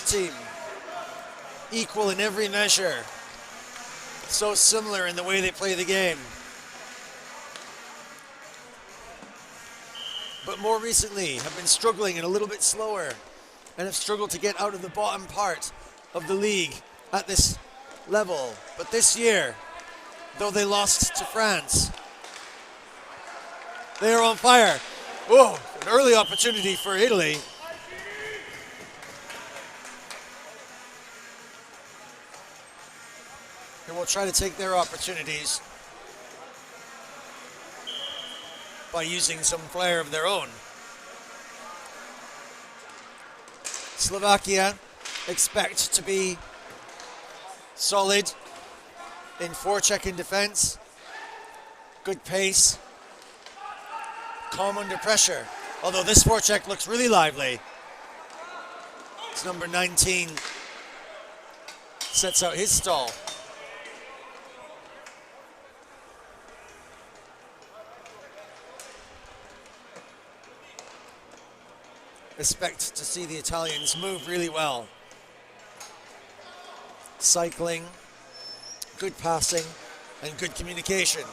team. Equal in every measure. So similar in the way they play the game. But more recently have been struggling and a little bit slower and have struggled to get out of the bottom part of the league at this level. But this year, though they lost to France, they are on fire. Oh, an early opportunity for Italy. And will try to take their opportunities by using some flair of their own. Slovakia expect to be solid in forecheck and defense. Good pace. Calm under pressure. Although this forecheck looks really lively. It's number 19. Sets out his stall. Expect to see the Italians move really well. Cycling, good passing, and good communication.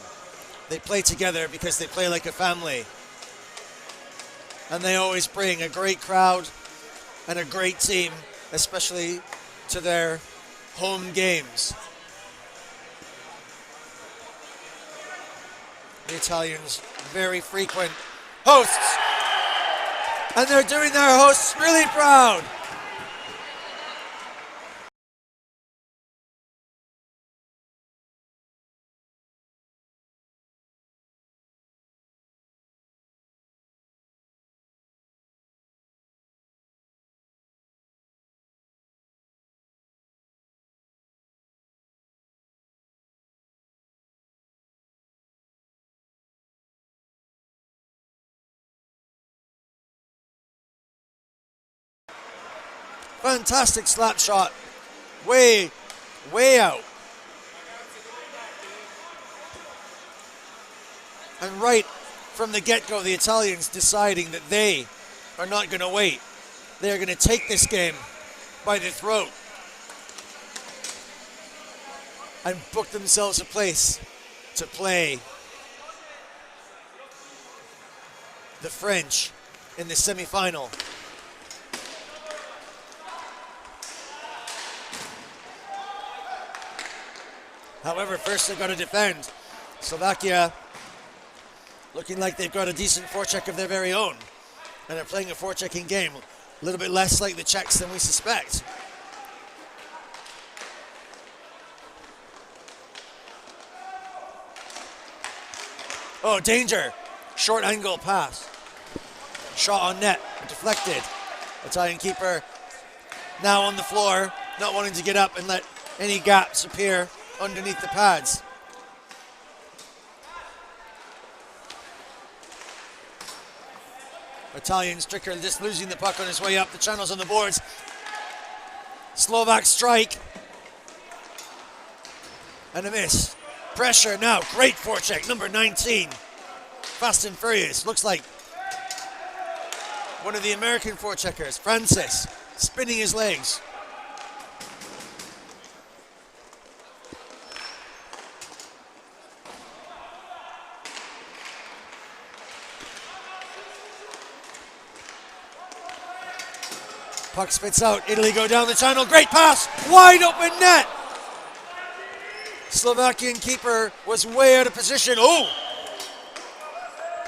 They play together because they play like a family. And they always bring a great crowd and a great team, especially to their home games. The Italians, very frequent hosts. And they're doing their hosts really proud. Fantastic slap shot. Way out. And right from the get-go, the Italians deciding that they are not going to wait. They are going to take this game by the throat and book themselves a place to play the French in the semi-final. However, first they've got to defend. Slovakia looking like they've got a decent forecheck of their very own. And they're playing a forechecking game. A little bit less like the Czechs than we suspect. Oh, danger. Short angle pass. Shot on net. Deflected. Italian keeper now on the floor, not wanting to get up and let any gaps appear underneath the pads. Italian striker just losing the puck on his way up. The channels on the boards. Slovak strike. And a miss. Pressure now. Great forecheck. Number 19. Fast and furious. Looks like one of the American forecheckers. Francis. Spinning his legs. Puck spits out. Italy go down the channel. Great pass. Wide open net. Slovakian keeper was way out of position. Oh!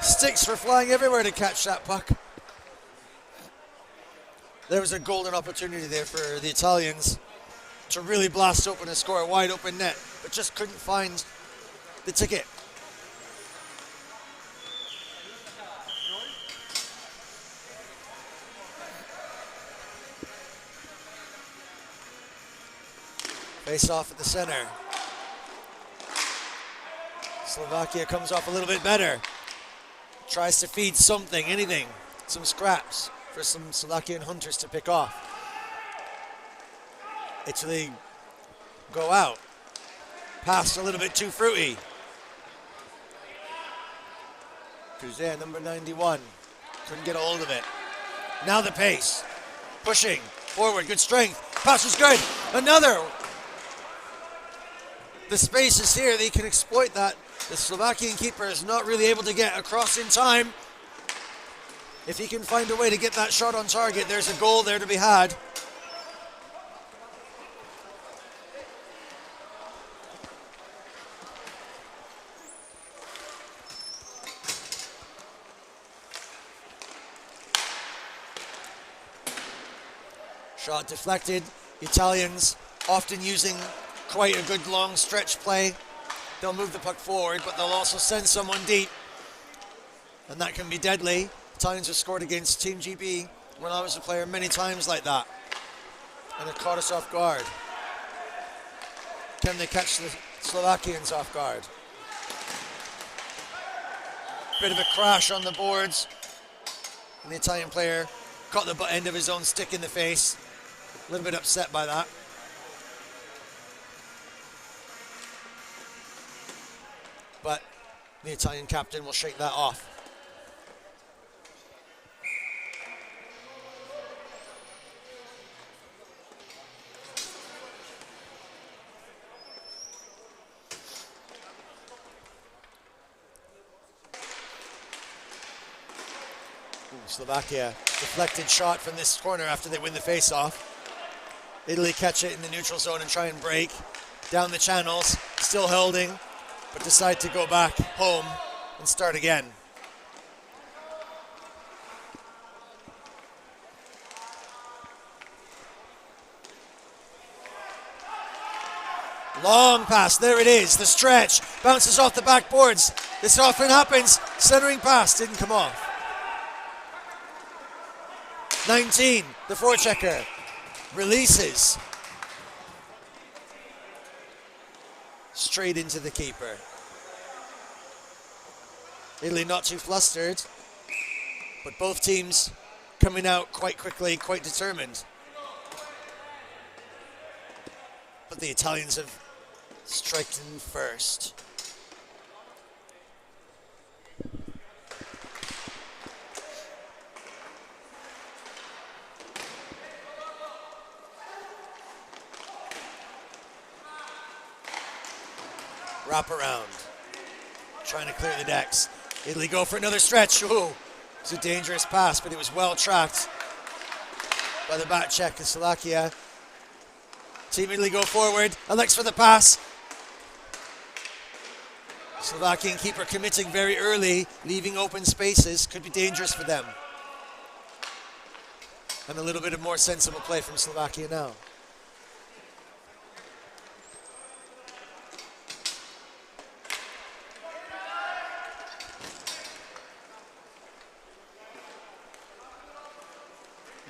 Sticks were flying everywhere to catch that puck. There was a golden opportunity there for the Italians to really blast open and score a wide open net, but just couldn't find the ticket. Face off at the center. Slovakia comes off a little bit better. Tries to feed something, anything, some scraps for some Slovakian hunters to pick off. Italy go out. Pass a little bit too fruity. Kuzan, number 91. Couldn't get a hold of it. Now the pace. Pushing. Forward, good strength. Pass was good. Another. The space is here. They can exploit that. The Slovakian keeper is not really able to get across in time. If he can find a way to get that shot on target, there's a goal there to be had. Shot deflected. Italians often using quite a good long stretch play. They'll move the puck forward, but they'll also send someone deep. And that can be deadly. Italians have scored against Team GB when I was a player many times like that. And it caught us off guard. Can they catch the Slovakians off guard? Bit of a crash on the boards. And the Italian player caught the butt end of his own stick in the face. A little bit upset by that. But the Italian captain will shake that off. Slovakia deflected shot from this corner after they win the face-off. Italy catch it in the neutral zone and try and break down the channels, still holding, but decide to go back home and start again. Long pass, there it is, the stretch, bounces off the backboards. This often happens, centering pass, didn't come off. 19, the forechecker, releases. Straight into the keeper. Italy not too flustered, but both teams coming out quite quickly, quite determined. But the Italians have struck in first. Wrap around, trying to clear the decks. Italy go for another stretch. Ooh, it's a dangerous pass, but it was well tracked by the back Czechoslovakia. Team Italy go forward. Alex for the pass. Slovakian keeper committing very early, leaving open spaces. Could be dangerous for them. And a little bit of more sensible play from Slovakia now.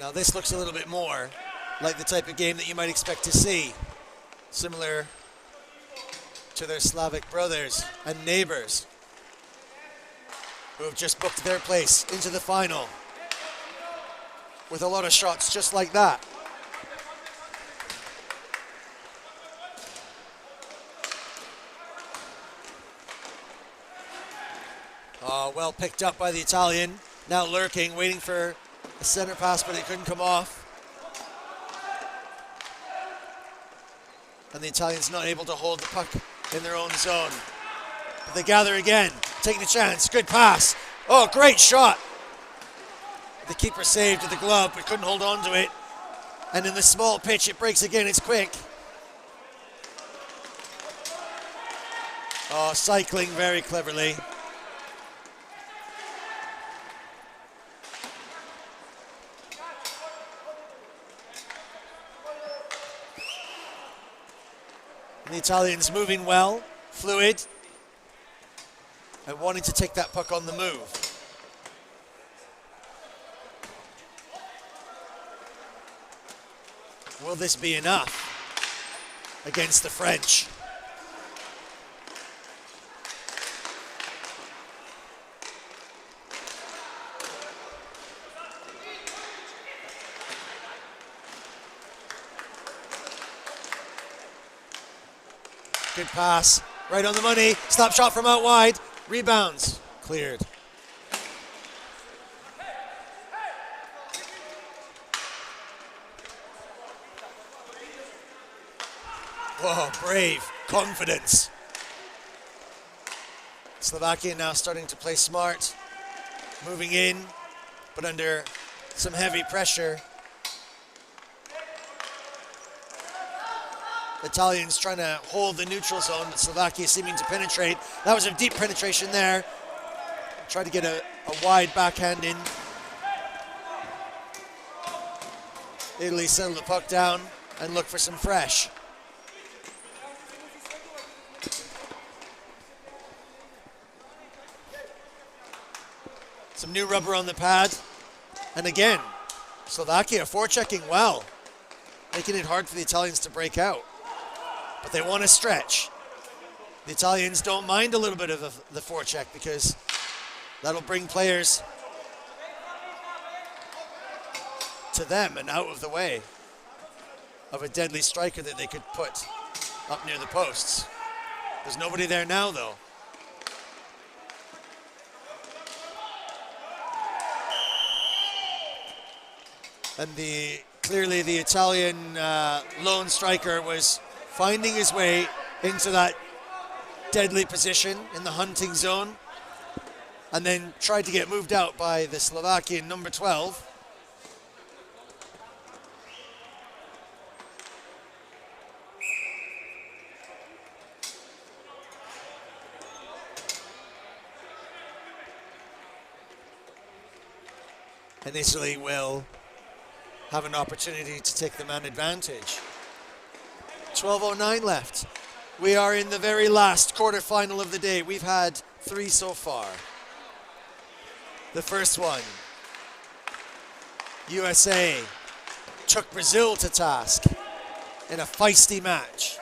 Now this looks a little bit more like the type of game that you might expect to see. Similar to their Slavic brothers and neighbors who have just booked their place into the final with a lot of shots just like that. Well picked up by the Italian, now lurking, waiting for a center pass, but it couldn't come off. And the Italians not able to hold the puck in their own zone. But they gather again, taking the chance. Good pass. Oh, great shot. The keeper saved with the glove, but couldn't hold on to it. And in the small pitch, it breaks again. It's quick. Oh, cycling very cleverly. And the Italians moving well, fluid, and wanting to take that puck on the move. Will this be enough against the French? Good pass, right on the money. Slap shot from out wide. Rebounds, cleared. Oh, brave. Confidence. Slovakia now starting to play smart. Moving in, but under some heavy pressure. Italians trying to hold the neutral zone, but Slovakia seeming to penetrate. That was a deep penetration there. Tried to get a wide backhand in. Italy settle the puck down and look for some fresh. Some new rubber on the pad. And again, Slovakia forechecking well, making it hard for the Italians to break out. But they want to stretch. The Italians don't mind a little bit of the forecheck because that'll bring players to them and out of the way of a deadly striker that they could put up near the posts. There's nobody there now, though. And clearly the Italian lone striker was finding his way into that deadly position in the hunting zone and then tried to get moved out by the Slovakian number 12. And Italy will have an opportunity to take the man advantage. 12:09 left. We are in the very last quarterfinal of the day. We've had 3 so far. The first one, USA took Brazil to task in a feisty match.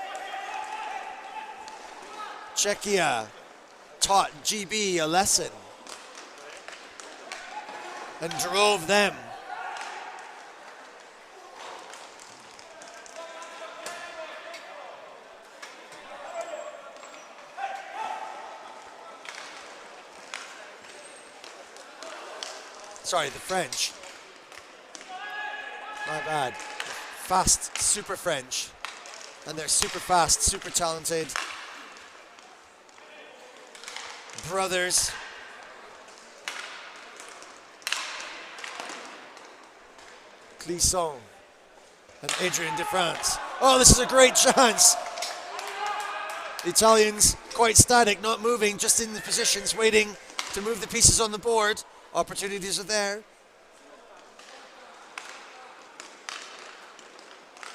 Czechia taught GB a lesson and drove them. Sorry, the French. My bad. Fast, super French. And they're super fast, super talented. Brothers. Clisson and Adrien de France. Oh, this is a great chance. The Italians quite static, not moving, just in the positions, waiting to move the pieces on the board. Opportunities are there.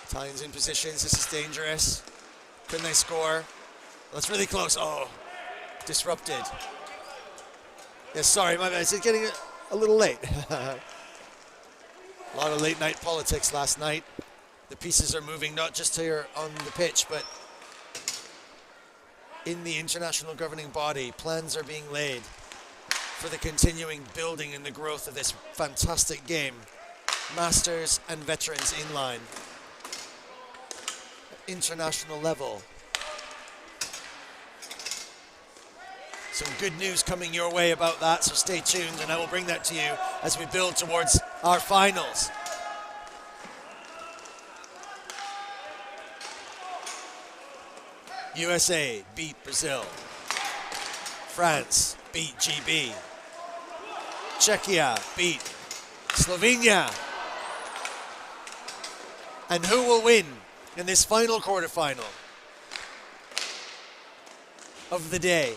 Italians in positions. This is dangerous. Can they score? That's really close. Oh, disrupted. Yeah, sorry, my bad. It's getting a little late. A lot of late night politics last night. The pieces are moving not just here on the pitch, but in the international governing body. Plans are being laid for the continuing building and the growth of this fantastic game. Masters and veterans in line. International level. Some good news coming your way about that, so stay tuned and I will bring that to you as we build towards our finals. USA beat Brazil. France beat GB. Czechia beat Slovenia. And who will win in this final quarterfinal of the day?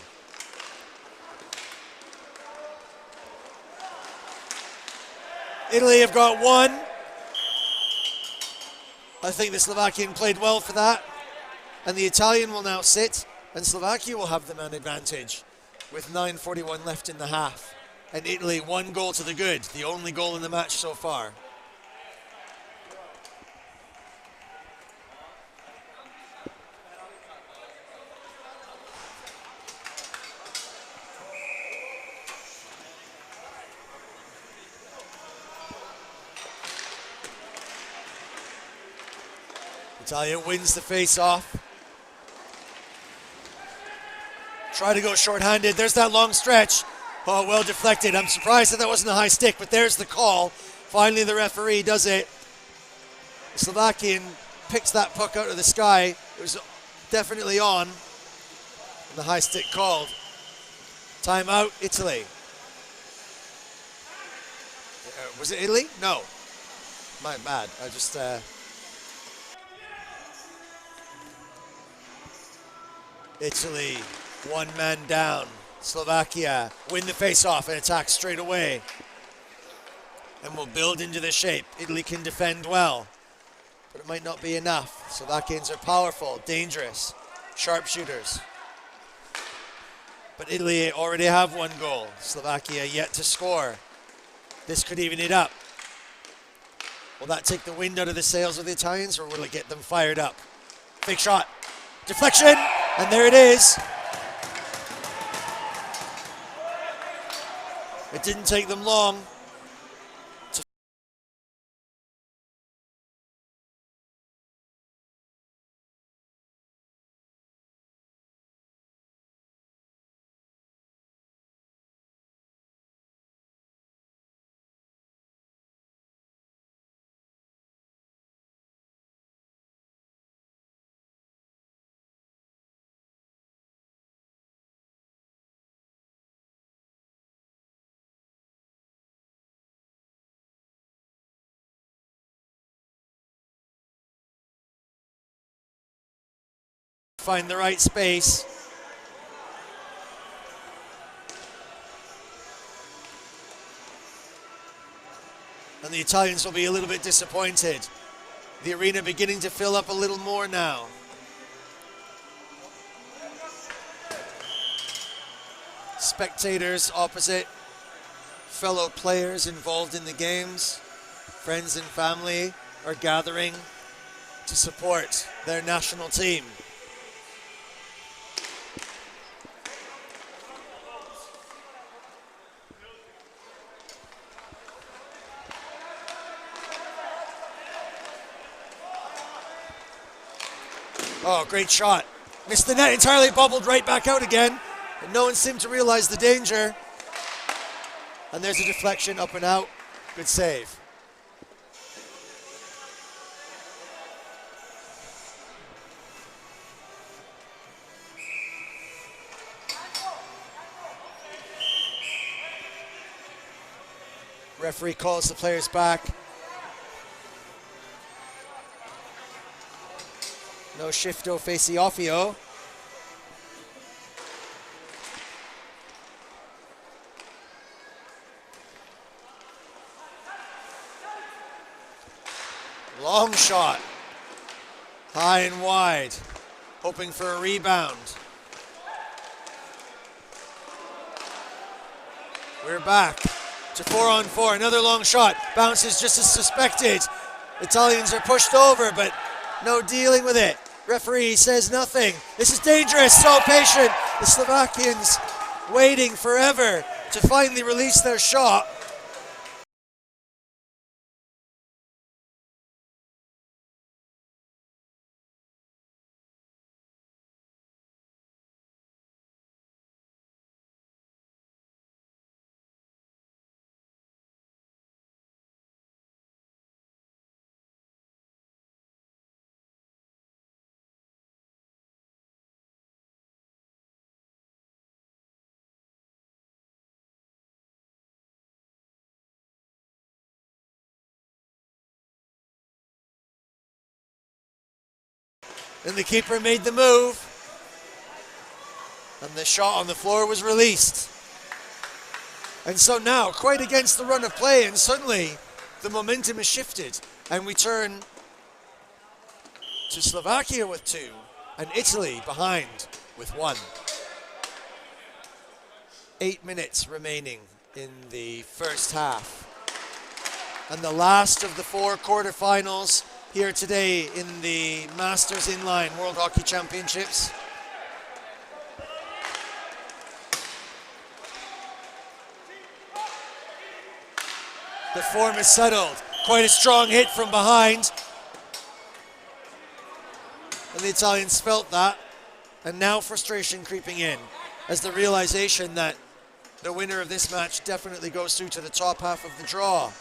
Italy have got 1. I think the Slovakian played well for that. And the Italian will now sit, and Slovakia will have the man advantage with 9:41 left in the half. And Italy 1 goal to the good, the only goal in the match so far. Italia wins the face-off. Try to go short-handed. There's that long stretch. Oh, well deflected. I'm surprised that wasn't a high stick, but there's the call. Finally, the referee does it. The Slovakian picks that puck out of the sky. It was definitely on. And the high stick called. Timeout, Italy. Was it Italy? No. My bad. I just... Italy, one man down. Slovakia win the face-off and attack straight away. And will build into the shape. Italy can defend well, but it might not be enough. Slovakians are powerful, dangerous, sharpshooters. But Italy already have one goal. Slovakia yet to score. This could even it up. Will that take the wind out of the sails of the Italians, or will it get them fired up? Fake shot. Deflection, and there it is. It didn't take them long. Find the right space. And the Italians will be a little bit disappointed. The arena beginning to fill up a little more now. Spectators opposite, fellow players involved in the games, friends and family are gathering to support their national team. Oh, great shot. Missed the net entirely, bobbled right back out again. And no one seemed to realize the danger. And there's a deflection up and out. Good save. Referee calls the players back. No shifto facey offio. Long shot. High and wide. Hoping for a rebound. We're back to 4-on-4. Another long shot. Bounces just as suspected. Italians are pushed over, but no dealing with it. Referee says nothing. This is dangerous, so patient. The Slovakians waiting forever to finally release their shot. And the keeper made the move. And the shot on the floor was released. And so now, quite against the run of play, and suddenly the momentum is shifted. And we turn to Slovakia with 2, and Italy behind with 1. 8 minutes remaining in the first half. And the last of the 4 quarterfinals here today in the Masters Inline World Hockey Championships. The form is settled. Quite a strong hit from behind. And the Italians felt that. And now frustration creeping in as the realization that the winner of this match definitely goes through to the top half of the draw.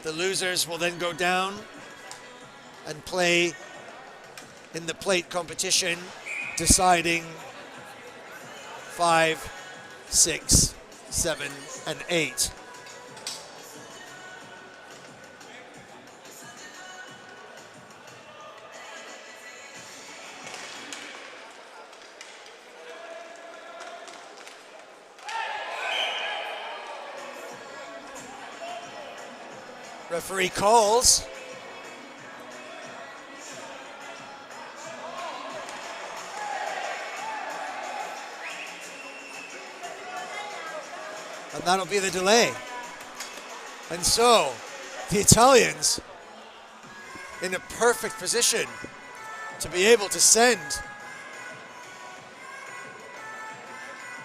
The losers will then go down and play in the plate competition, deciding 5, 6, 7, and 8. Referee calls. And that'll be the delay. And so, the Italians in a perfect position to be able to send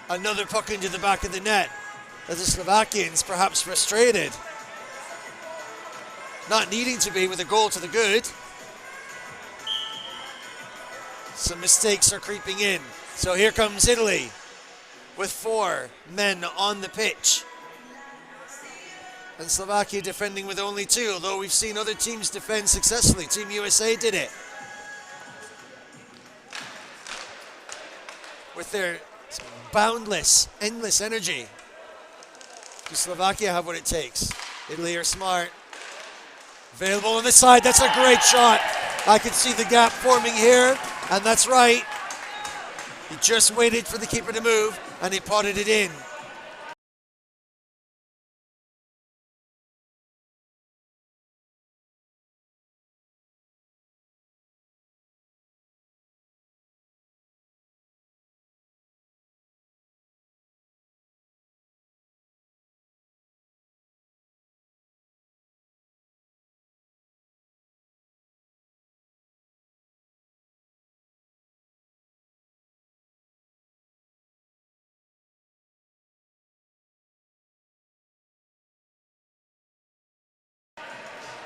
another puck into the back of the net, as the Slovakians perhaps frustrated, not needing to be, with a goal to the good. Some mistakes are creeping in. So here comes Italy with 4 men on the pitch. And Slovakia defending with only 2, although we've seen other teams defend successfully. Team USA did it with their boundless, endless energy. Does Slovakia have what it takes? Italy are smart. Available on the side, that's a great shot. I can see the gap forming here, and that's right. He just waited for the keeper to move, and he potted it in.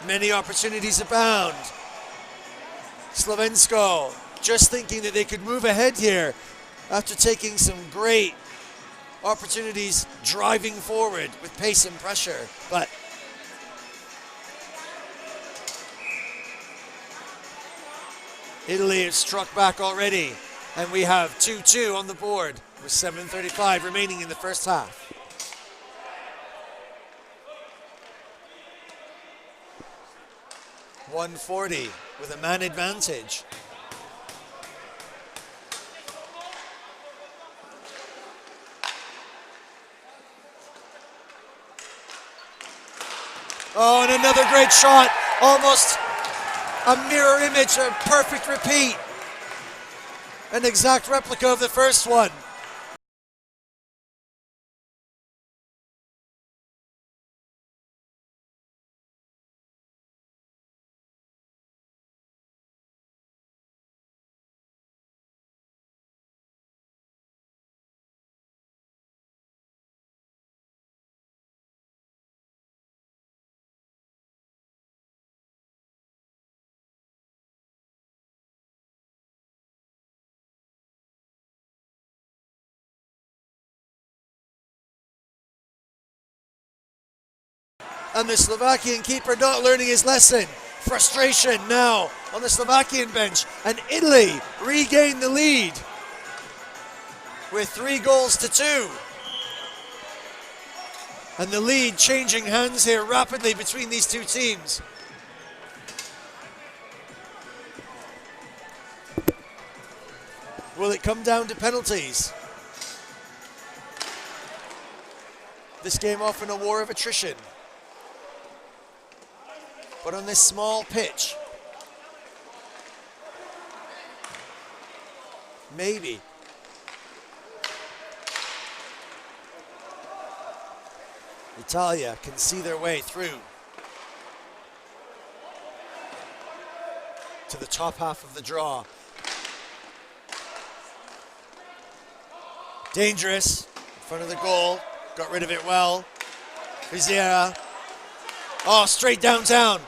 Many opportunities abound. Slovensko just thinking that they could move ahead here after taking some great opportunities driving forward with pace and pressure. But Italy has struck back already, and we have 2-2 on the board with 7:35 remaining in the first half. .140 with a man advantage. Oh, and another great shot. Almost a mirror image, a perfect repeat. An exact replica of the first one. And the Slovakian keeper not learning his lesson. Frustration now on the Slovakian bench. And Italy regain the lead with 3-2. And the lead changing hands here rapidly between these two teams. Will it come down to penalties? This game often a war of attrition. But on this small pitch, maybe. Italia can see their way through to the top half of the draw. Dangerous in front of the goal, got rid of it well. Riziera, oh, straight downtown.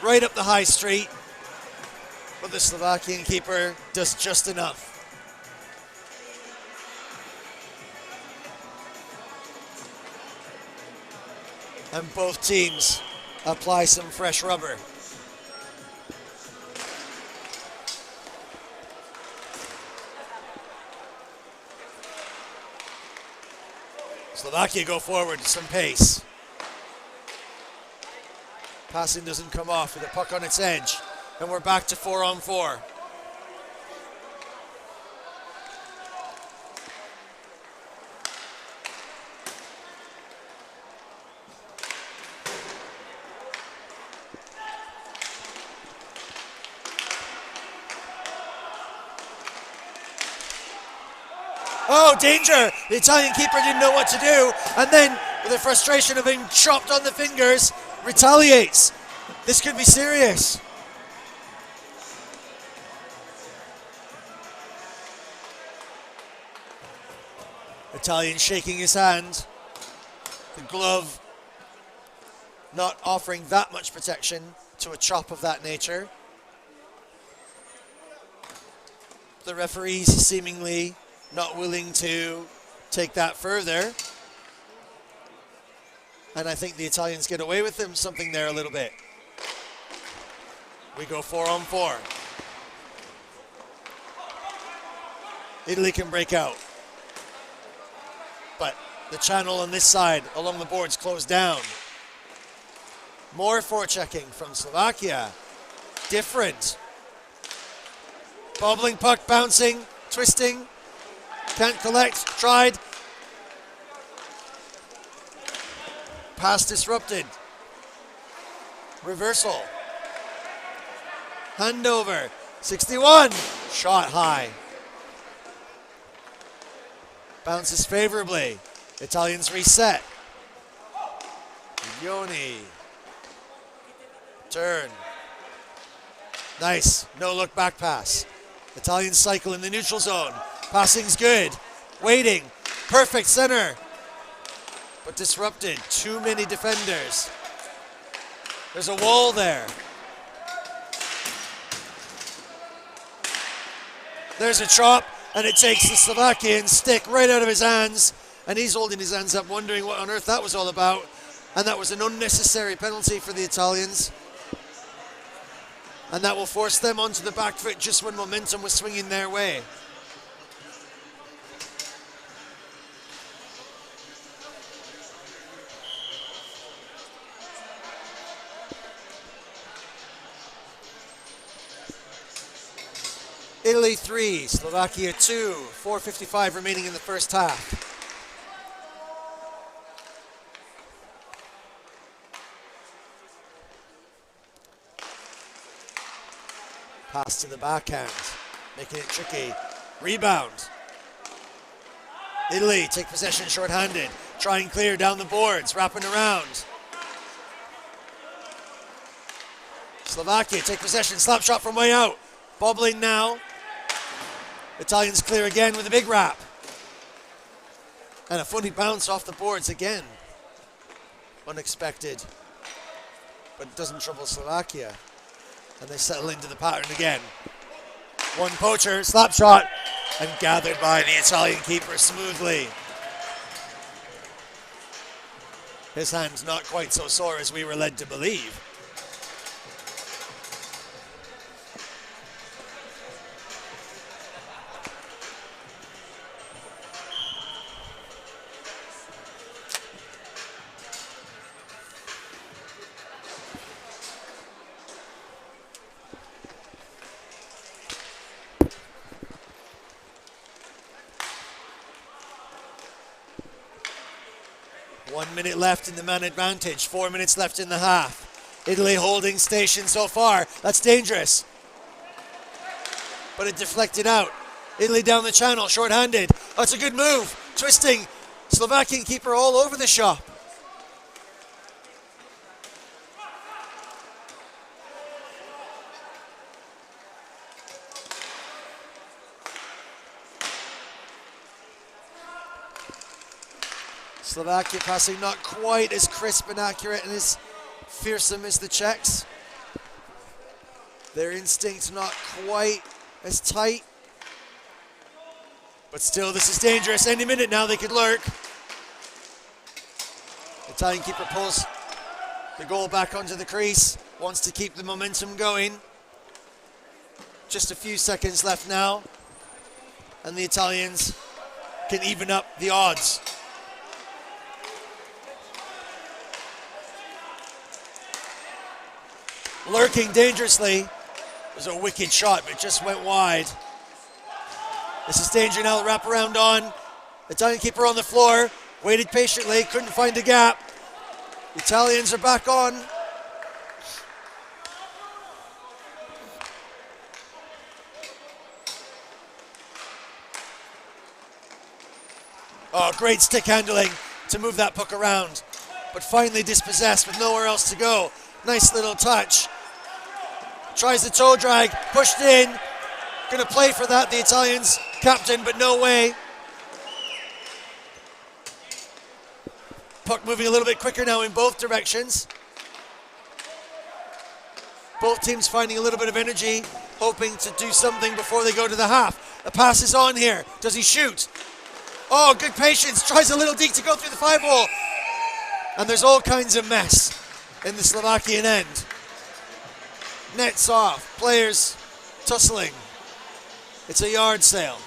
Right up the high street, but the Slovakian keeper does just enough. And both teams apply some fresh rubber. Slovakia go forward, some pace. Passing doesn't come off with the puck on its edge. And we're back to 4-on-4. Oh, danger! The Italian keeper didn't know what to do, and then, with the frustration of being chopped on the fingers, retaliates. This could be serious. Italian shaking his hand. The glove not offering that much protection to a chop of that nature. The referees seemingly not willing to take that further. And I think the Italians get away with them something there a little bit. We go 4-on-4. Italy can break out. But the channel on this side along the boards closed down. More forechecking from Slovakia. Different. Bobbling puck, bouncing, twisting. Can't collect, tried. Pass disrupted. Reversal. Handover. 61. Shot high. Bounces favorably. Italians reset. Yoni. Turn. Nice. No look back pass. Italians cycle in the neutral zone. Passing's good. Waiting. Perfect center. But disrupted. Too many defenders. There's a wall there. There's a chop, and it takes the Slovakian stick right out of his hands, and he's holding his hands up, wondering what on earth that was all about. And that was an unnecessary penalty for the Italians. And that will force them onto the back foot just when momentum was swinging their way. Italy 3, Slovakia 2, 4:55 remaining in the first half. Pass to the backhand, making it tricky. Rebound. Italy take possession short-handed. Try and clear down the boards, wrapping around. Slovakia take possession, slap shot from way out. Bobbling now. Italians clear again with a big wrap. And a funny bounce off the boards again. Unexpected. But it doesn't trouble Slovakia. And they settle into the pattern again. One poacher, slap shot, and gathered by the Italian keeper smoothly. His hand's not quite so sore as we were led to believe. Minute left in the man advantage, 4 minutes left in the half. Italy holding station so far. That's dangerous. But it deflected out. Italy down the channel, short-handed. Oh, it's a good move. Twisting. Slovakian keeper all over the shop. Slovakia passing not quite as crisp and accurate and as fearsome as the Czechs. Their instinct not quite as tight. But still, this is dangerous. Any minute now they could lurk. Italian keeper pulls the goal back onto the crease. Wants to keep the momentum going. Just a few seconds left now. And the Italians can even up the odds. lurking dangerously. It was a wicked shot, but it just went wide. This is danger now, wrap around on. Italian keeper on the floor, waited patiently, couldn't find a gap. The Italians are back on. Oh, great stick handling to move that puck around, but finally dispossessed with nowhere else to go. Nice little touch. Tries the toe drag, pushed in. Gonna play for that, the Italians captain, but no way. Puck moving a little bit quicker now in both directions. Both teams finding a little bit of energy, hoping to do something before they go to the half. The pass is on here. Does he shoot? Oh, good patience. Tries a little deep to go through the 5-hole. And there's all kinds of mess in the Slovakian end. Nets off. Players tussling. It's a yard sale.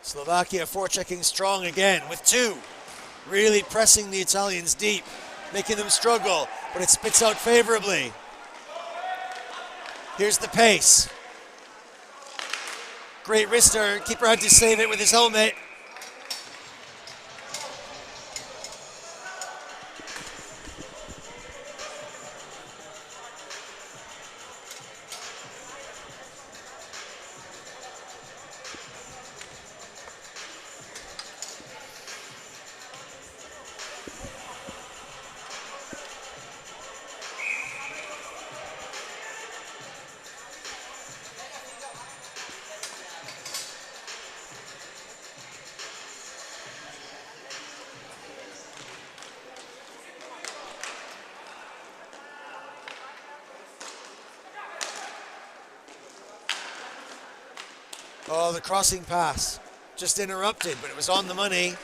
Slovakia forechecking strong again with 2. Really pressing the Italians deep, making them struggle, but it spits out favorably. Here's the pace. Great wrister, keeper had to save it with his helmet. Oh, the crossing pass. Just interrupted, but it was on the money.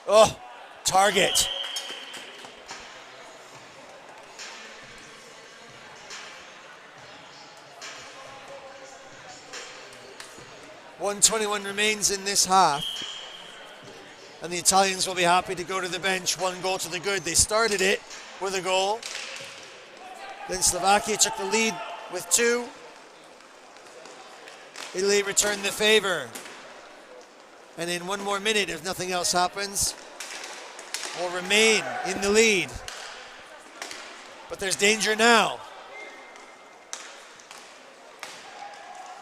Oh, target. .121 remains in this half. And the Italians will be happy to go to the bench. 1 goal to the good. They started it with a goal. Then Slovakia took the lead with 2. Italy returned the favor. And in 1 more minute, if nothing else happens, will remain in the lead. But there's danger now.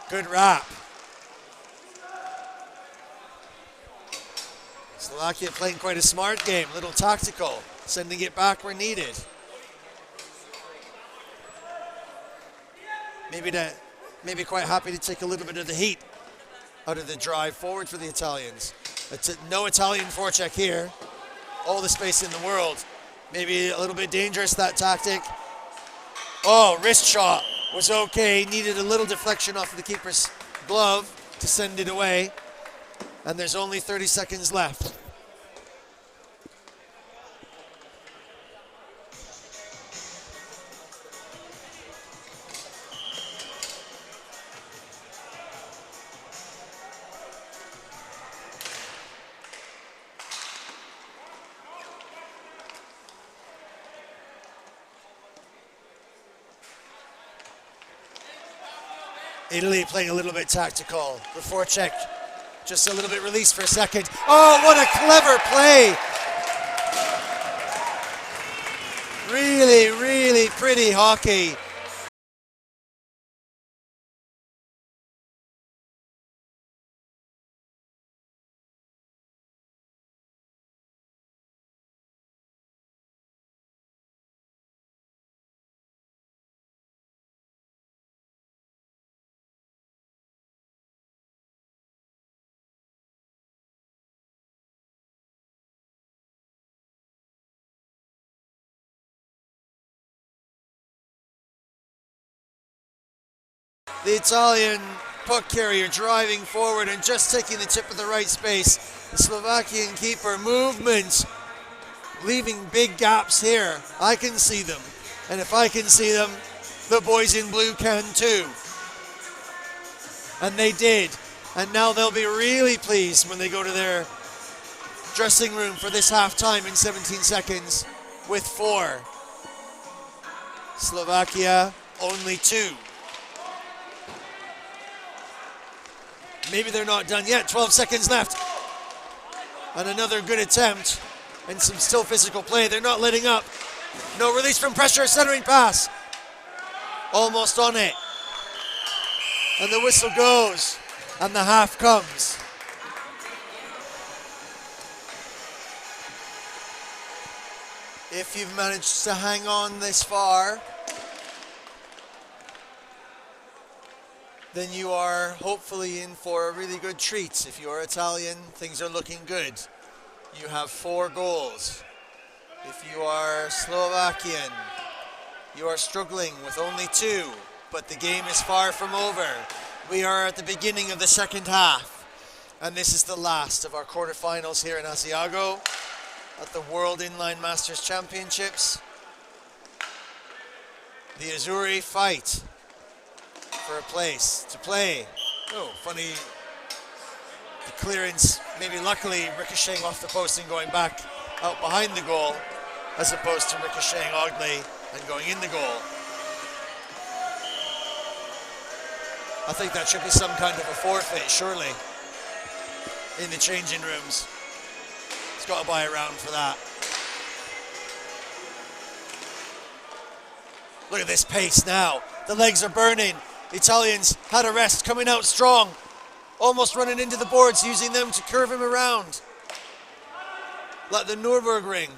Good wrap. Slovakia playing quite a smart game, little tactical, sending it back where needed. Maybe quite happy to take a little bit of the heat out of the drive forward for the Italians. No Italian forecheck here. All the space in the world. Maybe a little bit dangerous, that tactic. Oh, wrist shot was okay. Needed a little deflection off of the keeper's glove to send it away. And there's only 30 seconds left. Italy playing a little bit tactical. The forecheck just a little bit released for a second. Oh, what a clever play. Really, really pretty hockey. The Italian puck carrier driving forward and just taking the tip of the right space. The Slovakian keeper movement, leaving big gaps here. I can see them. And if I can see them, the boys in blue can too. And they did. And now they'll be really pleased when they go to their dressing room for this halftime in 17 seconds with 4. Slovakia only 2. Maybe they're not done yet. 12 seconds left. And another good attempt. And some still physical play. They're not letting up. No release from pressure. Centering pass. Almost on it. And the whistle goes. And the half comes. If you've managed to hang on this far, then you are hopefully in for a really good treat. If you're Italian, things are looking good. You have 4 goals. If you are Slovakian, you are struggling with only 2, but the game is far from over. We are at the beginning of the second half, and this is the last of our quarterfinals here in Asiago at the World Inline Masters Championships. The Azzurri fight for a place to play. Oh, funny. The clearance, maybe luckily ricocheting off the post and going back out behind the goal, as opposed to ricocheting oddly and going in the goal. I think that should be some kind of a forfeit, surely, in the changing rooms. It's got to buy a round for that. Look at this pace now. The legs are burning. The Italians had a rest, coming out strong. Almost running into the boards, using them to curve him around. Like the Nürburgring.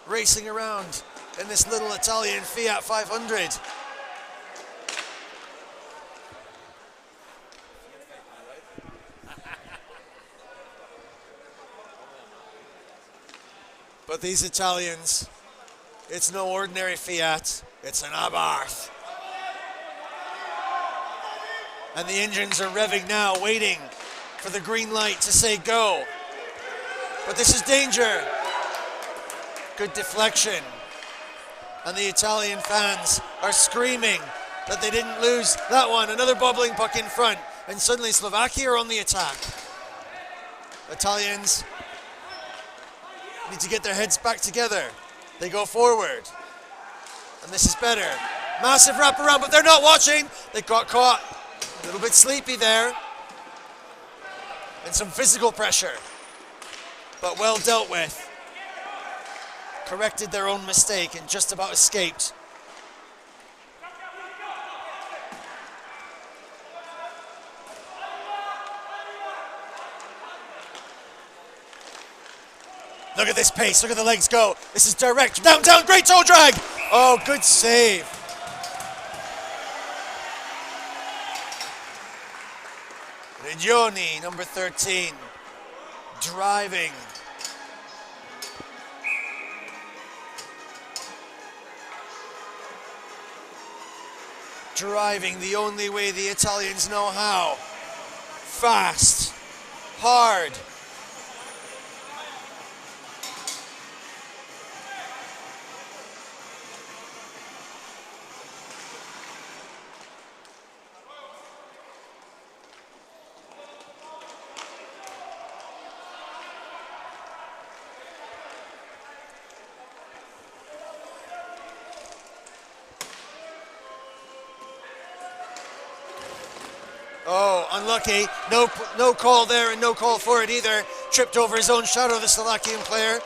Racing around in this little Italian Fiat 500. But these Italians, it's no ordinary Fiat, it's an Abarth. And the engines are revving now, waiting for the green light to say go. But this is danger. Good deflection. And the Italian fans are screaming that they didn't lose that one. Another bobbling puck in front. And suddenly Slovakia are on the attack. Italians need to get their heads back together. They go forward. And this is better. Massive wraparound, but they're not watching. They got caught. A little bit sleepy there. And some physical pressure. But well dealt with. Corrected their own mistake and just about escaped. Look at this pace, look at the legs go. This is direct, down, great toe drag. Oh, good save. Regioni, number 13, driving. Driving the only way the Italians know how. Fast, hard. Oh, unlucky. No call there and no call for it either. Tripped over his own shadow, the Slovakian player.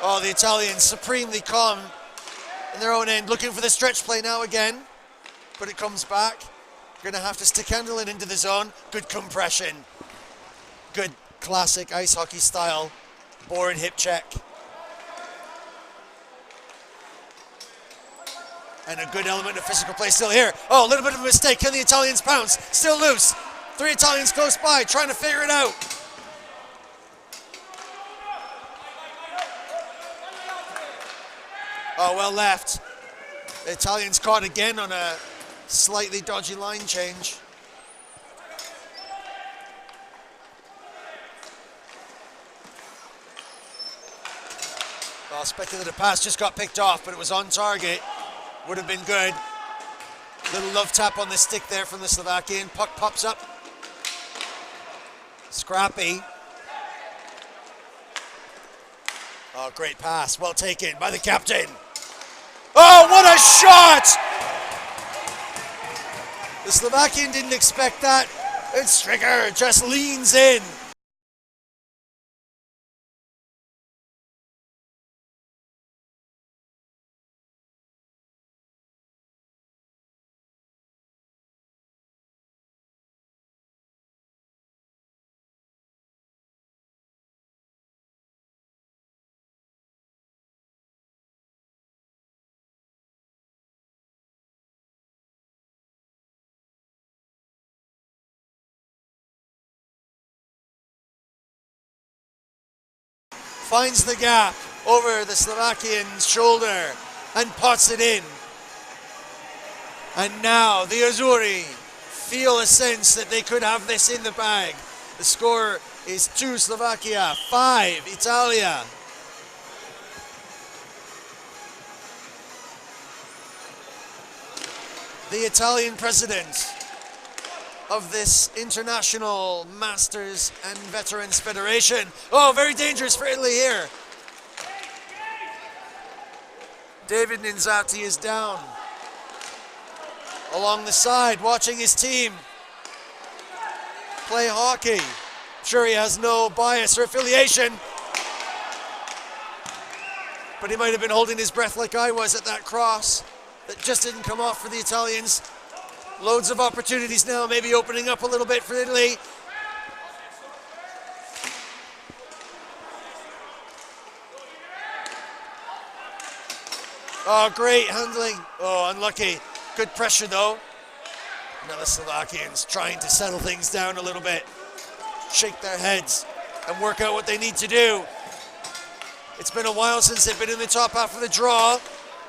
Oh, the Italians supremely calm in their own end, looking for the stretch play now again. But it comes back. Going to have to stick handle it into the zone. Good compression. Good classic ice hockey style board hip check. And a good element of physical play still here. Oh, a little bit of a mistake. Can the Italians pounce? Still loose. 3 Italians close by, trying to figure it out. Oh, well left. The Italians caught again on a slightly dodgy line change. Well, speculative pass just got picked off, but it was on target. Would have been good. Little love tap on the stick there from the Slovakian. Puck pops up. Scrappy. Oh, great pass. Well taken by the captain. Oh, what a shot! The Slovakian didn't expect that. And Stricker just leans in. Finds the gap over the Slovakian's shoulder and pots it in. And now the Azzurri feel a sense that they could have this in the bag. The score is 2 Slovakia, 5 Italia. The Italian president of this International Masters and Veterans Federation. Oh, very dangerous for Italy here. David Ninzati is down along the side, watching his team play hockey. Sure, he has no bias or affiliation, but he might have been holding his breath like I was at that cross that just didn't come off for the Italians. Loads of opportunities now, maybe opening up a little bit for Italy. Oh, great handling. Oh, unlucky. Good pressure though. Now the Slovakians trying to settle things down a little bit, shake their heads and work out what they need to do. It's been a while since they've been in the top half of the draw,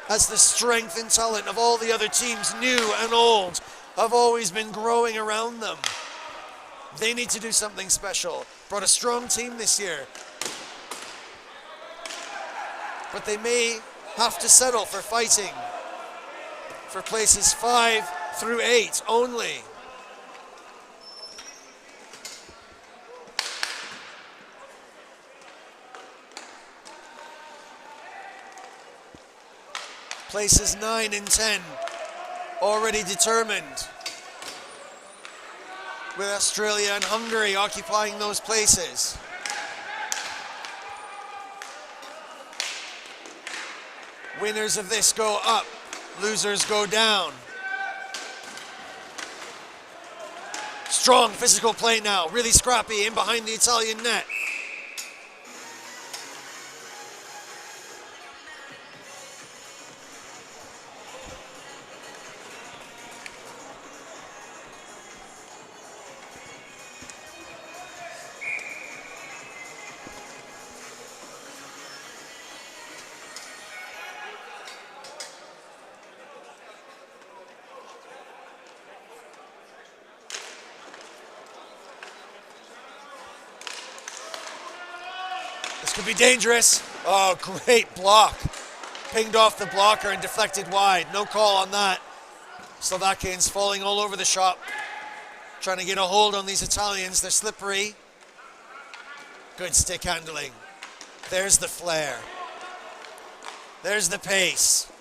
as the strength and talent of all the other teams, new and old, have always been growing around them. They need to do something special. Brought a strong team this year, but they may have to settle for fighting for places 5 through 8 only. Places 9 and 10 already determined, with Australia and Hungary occupying those places. Winners of this go up, losers go down. Strong physical play now, really scrappy in behind the Italian net. Could be dangerous. Oh, great block. Pinged off the blocker and deflected wide. No call on that. Slovakians falling all over the shop, trying to get a hold on these Italians. They're slippery. Good stick handling. There's the flair. There's the pace.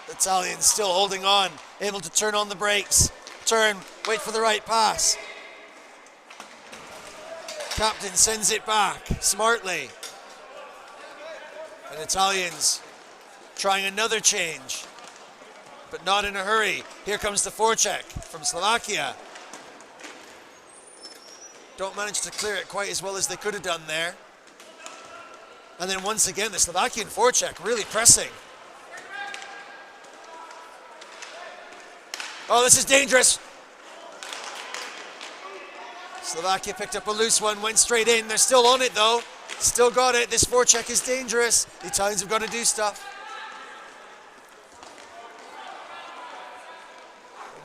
The Italians still holding on, able to turn on the brakes. Turn, wait for the right pass. Captain sends it back smartly. And Italians trying another change, but not in a hurry. Here comes the forecheck from Slovakia. Don't manage to clear it quite as well as they could have done there. And then once again, the Slovakian forecheck really pressing. Oh, this is dangerous. Slovakia picked up a loose one, went straight in. They're still on it though. Still got it. This forecheck is dangerous. The Italians have got to do stuff.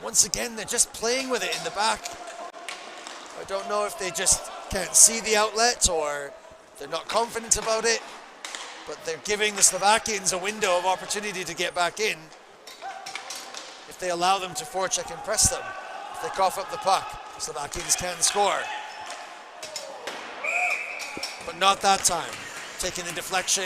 Once again, they're just playing with it in the back. I don't know if they just can't see the outlet or they're not confident about it, but they're giving the Slovakians a window of opportunity to get back in if they allow them to forecheck and press them. If they cough up the puck, Slovakians can score. But not that time. Taking the deflection.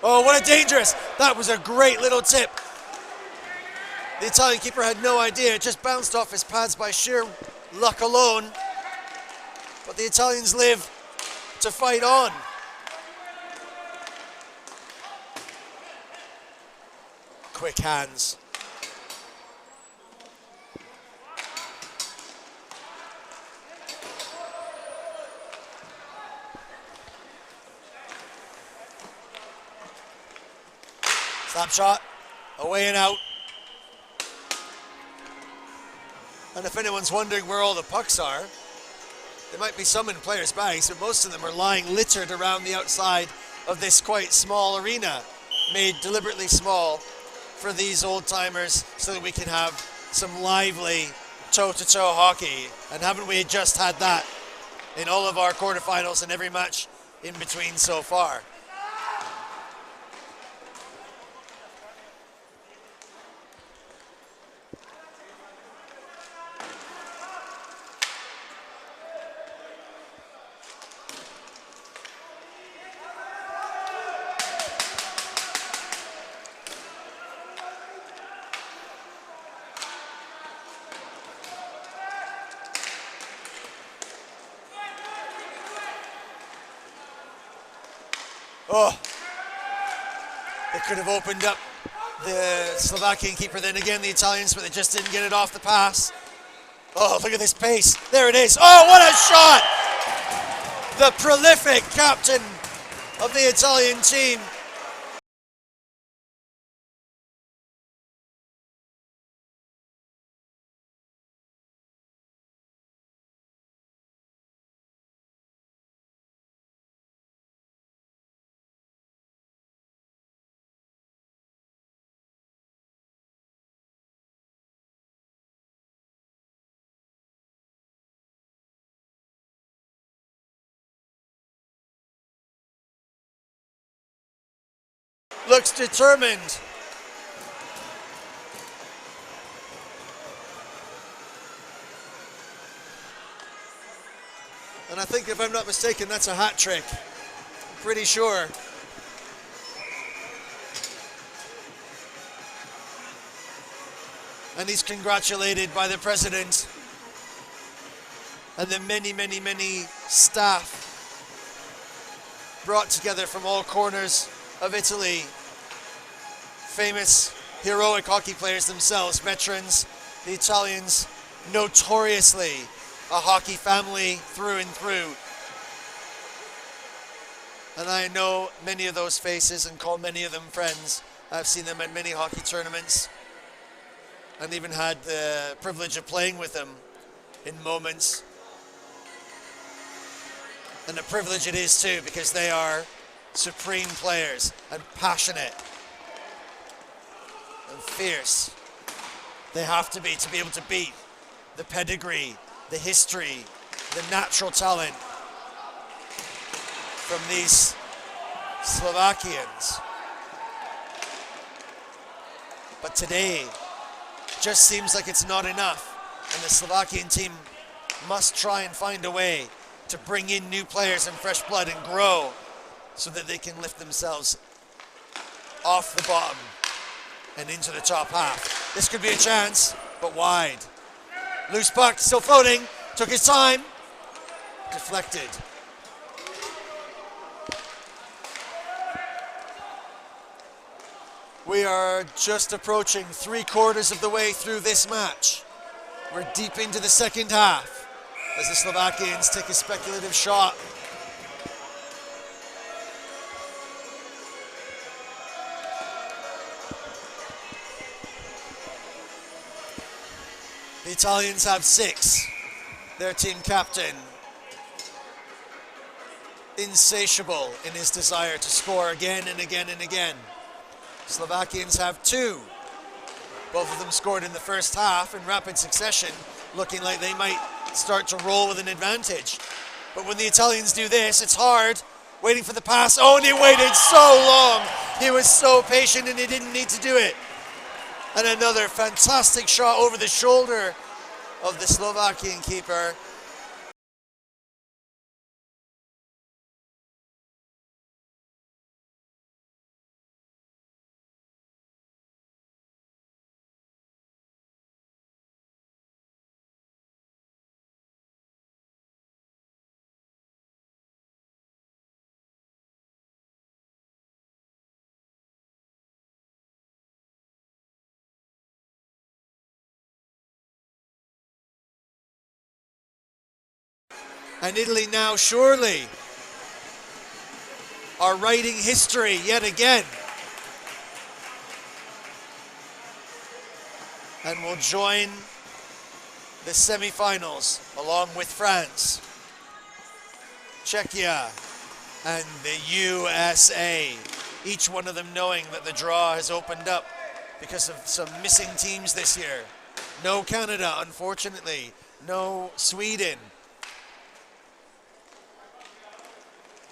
Oh, what a dangerous. That was a great little tip. The Italian keeper had no idea. It just bounced off his pads by sheer luck alone. But the Italians live to fight on. Quick hands. Slap shot, away and out. And if anyone's wondering where all the pucks are, there might be some in players' bags, but most of them are lying littered around the outside of this quite small arena, made deliberately small for these old-timers so that we can have some lively toe-to-toe hockey. And haven't we just had that in all of our quarterfinals and every match in between so far? Oh, they could have opened up the Slovakian keeper then again, the Italians, but they just didn't get it off the pass. Oh, look at this pace. There it is. Oh, what a shot! The prolific captain of the Italian team. Looks determined. And I think, if I'm not mistaken, that's a hat trick. I'm pretty sure. And he's congratulated by the president and the many, many, many staff brought together from all corners of Italy. Famous, heroic hockey players themselves, veterans. The Italians, notoriously a hockey family through and through. And I know many of those faces and call many of them friends. I've seen them at many hockey tournaments and even had the privilege of playing with them in moments. And a privilege it is too, because they are supreme players and passionate and fierce. They have to be able to beat the pedigree, the history, the natural talent from these Slovakians. But today just seems like it's not enough, and the Slovakian team must try and find a way to bring in new players and fresh blood and grow so that they can lift themselves off the bottom and into the top half. This could be a chance, but wide. Loose puck, still floating. Took his time. Deflected. We are just approaching 3/4 of the way through this match. We're deep into the second half as the Slovakians take a speculative shot. The Italians have 6. Their team captain, insatiable in his desire to score again and again and again. Slovakians have 2. Both of them scored in the first half in rapid succession, looking like they might start to roll with an advantage. But when the Italians do this, it's hard, waiting for the pass. Oh, and he waited so long. He was so patient and he didn't need to do it. And another fantastic shot over the shoulder of the Slovakian keeper. And Italy now surely are writing history yet again. And will join the semi-finals along with France, Czechia, and the USA. Each one of them knowing that the draw has opened up because of some missing teams this year. No Canada, unfortunately. No Sweden.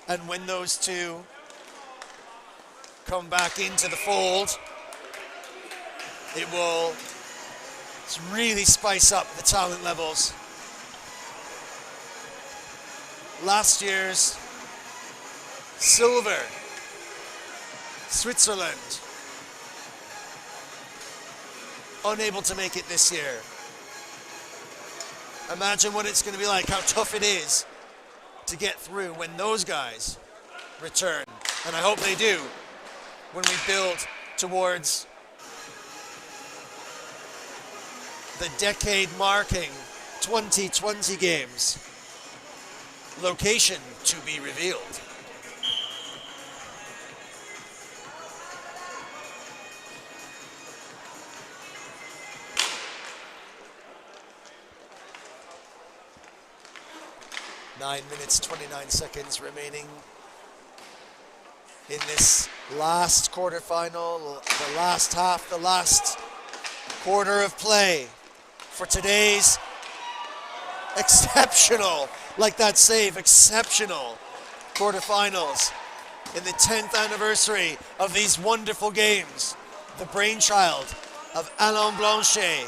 And when those two come back into the fold, it will really spice up the talent levels. Last year's silver, Switzerland, unable to make it this year. Imagine what it's going to be like, how tough it is to get through when those guys return. And I hope they do when we build towards the decade marking 2020 games. Location to be revealed. Nine minutes, 29 seconds remaining in this last quarterfinal, the last half, the last quarter of play for today's exceptional, like that save, exceptional quarterfinals in the 10th anniversary of these wonderful games. The brainchild of Alain Blanchet,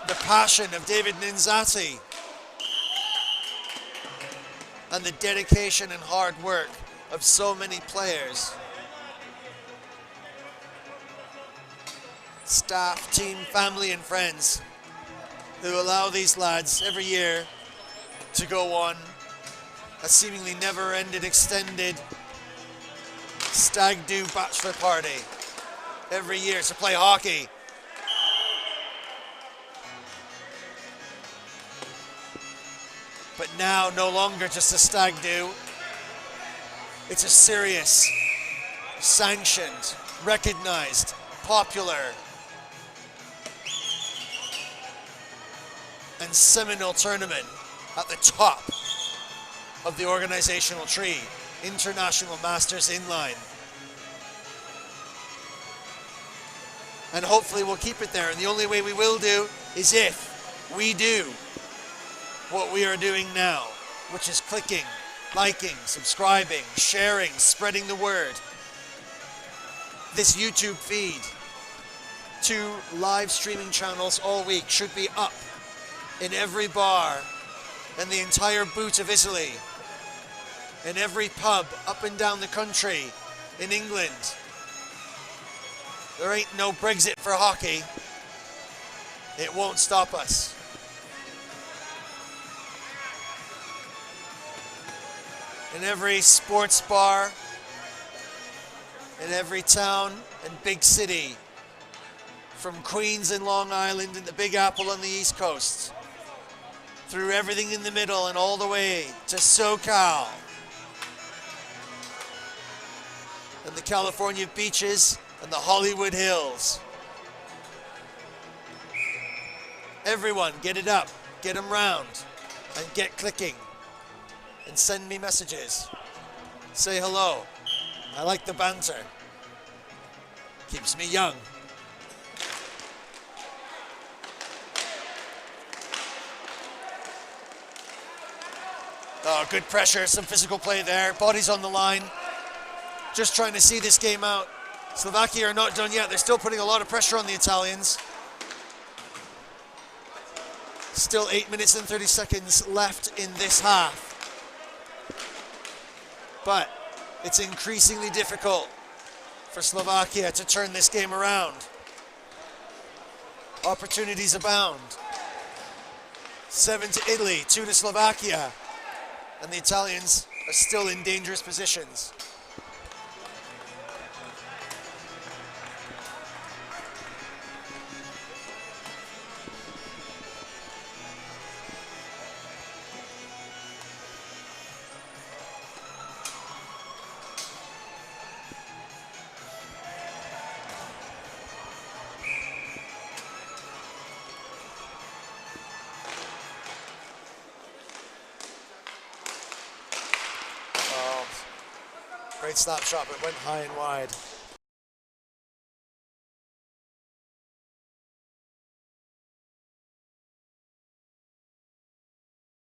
the passion of David Ninzati, and the dedication and hard work of so many players. Staff, team, family, and friends who allow these lads every year to go on a seemingly never-ended extended stag do bachelor party every year to play hockey. But now no longer just a stag do. It's a serious, sanctioned, recognized, popular, and seminal tournament at the top of the organizational tree, International Masters Inline. And hopefully we'll keep it there. And the only way we will do is if we do what we are doing now, which is clicking, liking, subscribing, sharing, spreading the word. This YouTube feed, 2 live streaming channels all week, should be up in every bar in the entire boot of Italy, in every pub up and down the country in England. There ain't no Brexit for hockey. It won't stop us. in every sports bar, in every town and big city, from Queens and Long Island and the Big Apple on the East Coast, through everything in the middle and all the way to SoCal and the California beaches and the Hollywood Hills. Everyone, get it up, get them round, and get clicking, and send me messages. Say hello. I like the banter. Keeps me young. Oh, good pressure, some physical play there. Bodies on the line. Just trying to see this game out. Slovakia are not done yet. They're still putting a lot of pressure on the Italians. Still 8 minutes and 30 seconds left in this half. But it's increasingly difficult for Slovakia to turn this game around. Opportunities abound. 7 to Italy, 2 to Slovakia. And the Italians are still in dangerous positions. Great snapshot, but went high and wide.